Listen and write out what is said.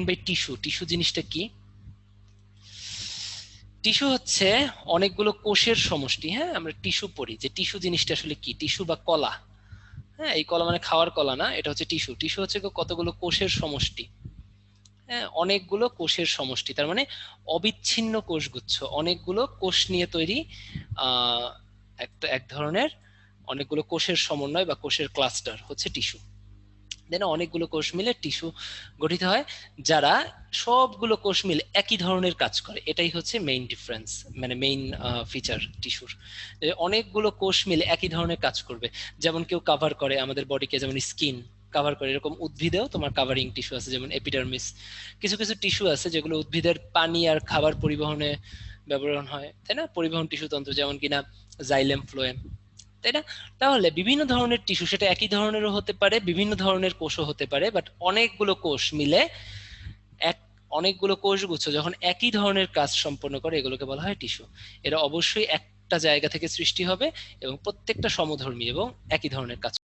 By tissue, tissue জিনিসটা কি? Tissue হচ্ছে অনেকগুলো কোষের সমষ্টি। হ্যাঁ, আমরা টিস্যু পড়ি, যে টিস্যু জিনিসটা আসলে কি? টিস্যু বা কলা, হ্যাঁ, এই কলা মানে খাওয়ার কলা না, এটা হচ্ছে টিস্যু। টিস্যু হচ্ছে কতগুলো কোষের সমষ্টি। হ্যাঁ, অনেকগুলো কোষের সমষ্টি, তার মানে অবিচ্ছিন্ন কোষগুচ্ছ, অনেকগুলো কোষ নিয়ে তৈরি আহ একটা এক ধরনের অনেকগুলো কোষের সমন্বয় বা কোষের ক্লাস্টার হচ্ছে টিস্যু। দেন অনেকগুলো কোষ মিলে টিস্যু গঠিত হয়, যারা সবগুলো কোষ মিলে একই ধরনের কাজ করে। এটাই হচ্ছে মেইন ডিফারেন্স, মানে মেইন ফিচার টিস্যুর। অনেকগুলো কোষ মিলে একই ধরনের কাজ করবে। যেমন কেউ কাভার করে আমাদের বডিকে, যেমন স্কিন কাভার করে, এরকম উদ্ভিদেও তোমার কাভারিং টিস্যু আছে, যেমন এপিডার্মিস। কিছু কিছু টিস্যু আছে যেগুলো উদ্ভিদের পানি আর খাবার পরিবহনে ব্যবহার হয়, তাই না? পরিবহন টিস্যু তন্ত্র, যেমন কিনা জাইলেম, ফ্লোয়েম, তাই না? তাহলে বিভিন্ন ধরনের টিস্যু, সেটা একই ধরনেরও হতে পারে, বিভিন্ন ধরনের কোষও হতে পারে, বাট অনেকগুলো কোষ মিলে এক অনেকগুলো কোষগুচ্ছ যখন একই ধরনের কাজ সম্পন্ন করে, এগুলোকে বলা হয় টিস্যু। এরা অবশ্যই একটা জায়গা থেকে সৃষ্টি হবে এবং প্রত্যেকটা সমধর্মী এবং একই ধরনের কাজ